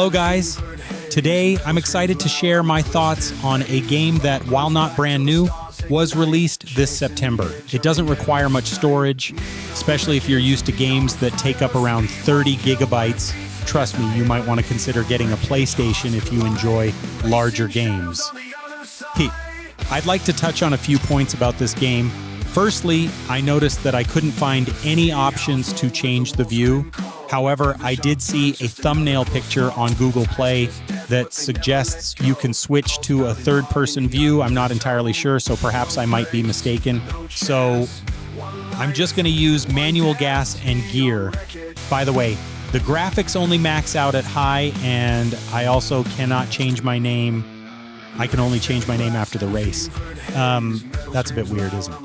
Hello guys. Today I'm excited to share my thoughts on a game that, while not brand new, was released this September. It doesn't require much storage, especially if you're used to games that take up around 30 gigabytes. Trust me, you might want to consider getting a PlayStation if you enjoy larger games. I'd like to touch on a few points about this game. Firstly, I noticed that I couldn't find any options to change the view. However, I did see a thumbnail picture on Google Play that suggests you can switch to a third-person view. I'm not entirely sure, so perhaps I might be mistaken. So I'm just going to use manual gas and gear. By the way, the graphics only max out at high, and I also cannot change my name. I can only change my name after the race. That's a bit weird, isn't it?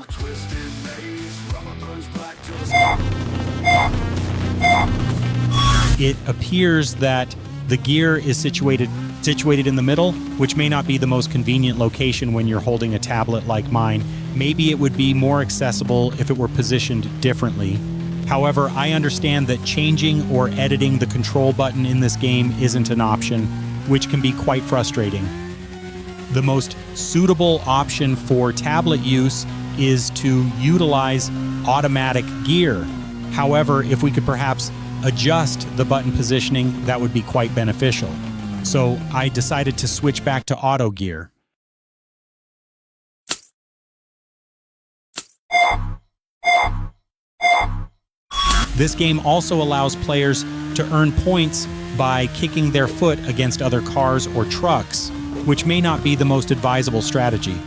It appears that the gear is situated in the middle, which may not be the most convenient location when you're holding a tablet like mine. Maybe it would be more accessible if it were positioned differently. However, I understand that changing or editing the control button in this game isn't an option, which can be quite frustrating. The most suitable option for tablet use is to utilize automatic gear. However, if we could perhaps adjust the button positioning, that would be quite beneficial. So I decided to switch back to auto gear. This game also allows players to earn points by kicking their foot against other cars or trucks, which may not be the most advisable strategy.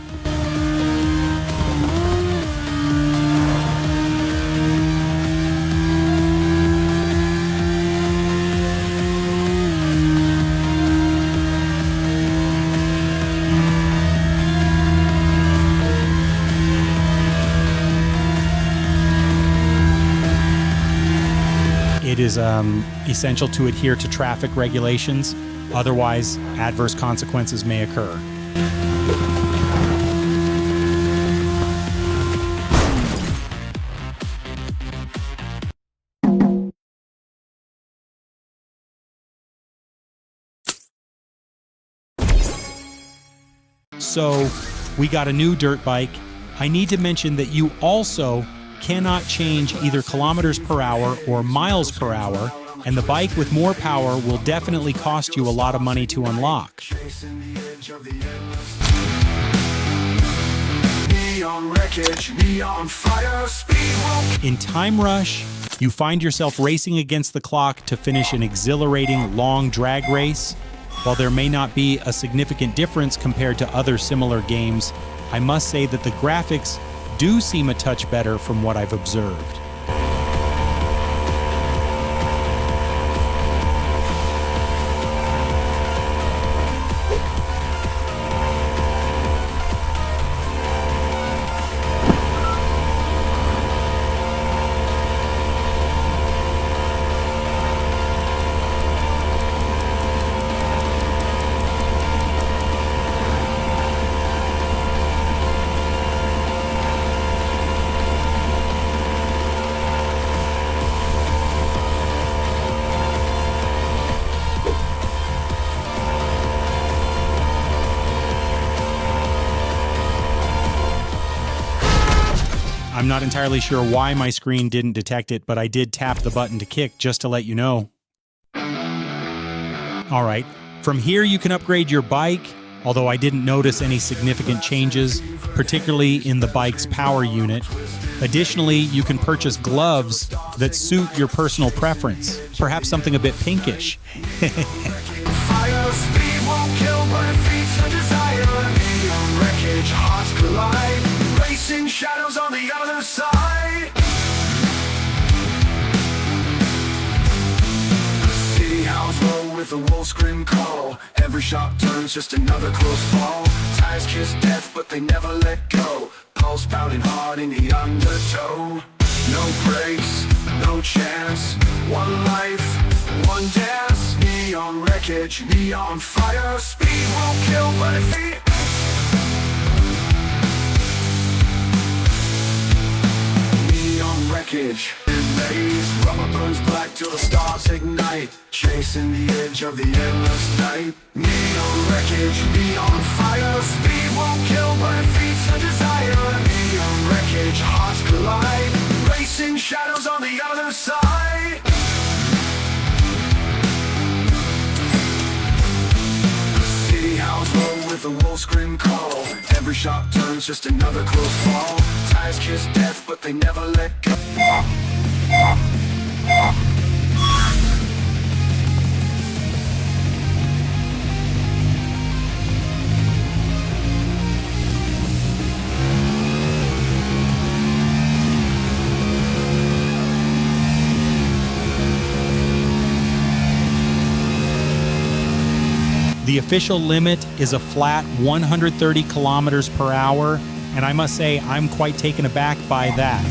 It is essential to adhere to traffic regulations, otherwise adverse consequences may occur. So, we got a new dirt bike. I need to mention that you also cannot change either kilometers per hour or miles per hour, and the bike with more power will definitely cost you a lot of money to unlock. In Time Rush, you find yourself racing against the clock to finish an exhilarating long drag race. While there may not be a significant difference compared to other similar games, I must say that the graphics do seem a touch better from what I've observed. I'm not entirely sure why my screen didn't detect it, but I did tap the button to kick just to let you know. Alright, from here you can upgrade your bike, although I didn't notice any significant changes, particularly in the bike's power unit. Additionally, you can purchase gloves that suit your personal preference, perhaps something a bit pinkish. Fire speed won't kill, but it feeds the desire. Neon wreckage, hearts collide. Racing shadows on the other side. City house roll with a wolf scream call. Every sharp turn's just another close fall. Tires kiss death, but they never let go. Pulse pounding hard in the undertow. No brakes, no chance. One life, one dance. Neon wreckage, neon fire. Speed won't kill, but it feeds. Neon wreckage. maze. Rubber burns black till the stars ignite, chasing the edge of the endless night. Neon wreckage, neon fire. Speed won't kill, but it feeds the desire. Neon wreckage, hearts collide, racing shadows on the other side. City howls roll with a wolf scream call. Every sharp turn's just another close fall. Tires kiss death, but they never let go. The official limit is a flat 130 kilometers per hour, and I must say I'm quite taken aback by that.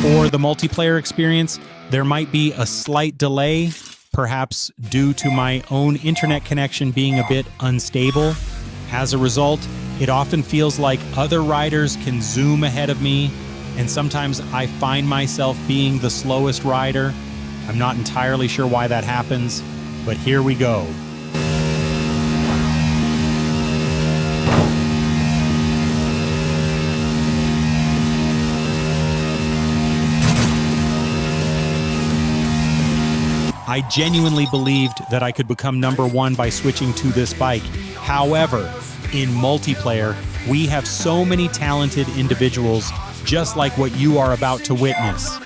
For the multiplayer experience, there might be a slight delay, perhaps due to my own internet connection being a bit unstable. As a result, it often feels like other riders can zoom ahead of me, and sometimes I find myself being the slowest rider. I'm not entirely sure why that happens, but here we go. I genuinely believed that I could become #1 by switching to this bike. However, in multiplayer, we have so many talented individuals, just like what you are about to witness.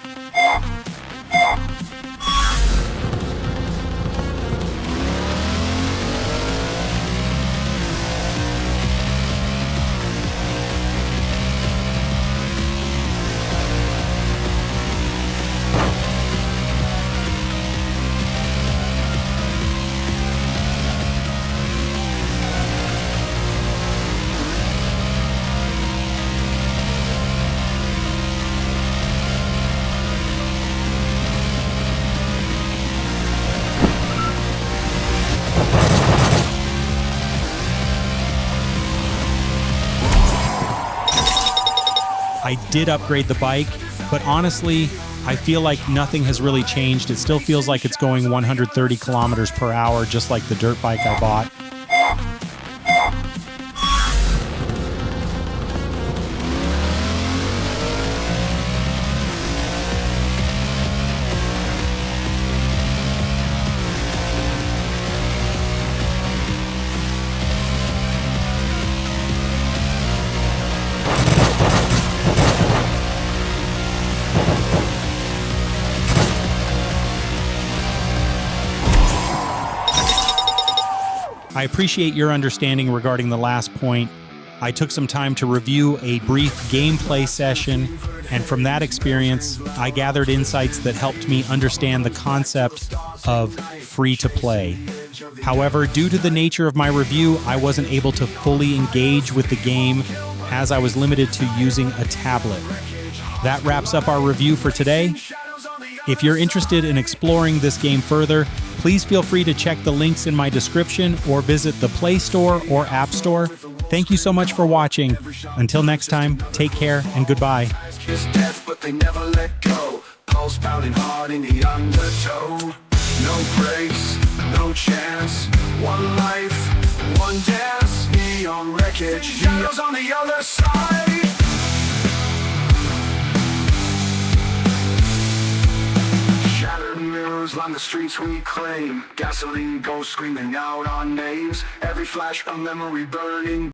I did upgrade the bike, but honestly, I feel like nothing has really changed. It still feels like it's going 130 kilometers per hour, just like the dirt bike I bought. I appreciate your understanding regarding the last point. I took some time to review a brief gameplay session, and from that experience, I gathered insights that helped me understand the concept of free-to-play. However, due to the nature of my review, I wasn't able to fully engage with the game as I was limited to using a tablet. That wraps up our review for today. If you're interested in exploring this game further, please feel free to check the links in my description or visit the Play Store or App Store. Thank you so much for watching. Until next time, take care and goodbye. Kiss death, but they never let go. Pulse pounding hard in the undertow. No breaks, no chance. One life, one dance. Neon wreckage, shadows on the other side. Line the streets we claim. Gasoline ghosts screaming out our names. Every flash a memory burning.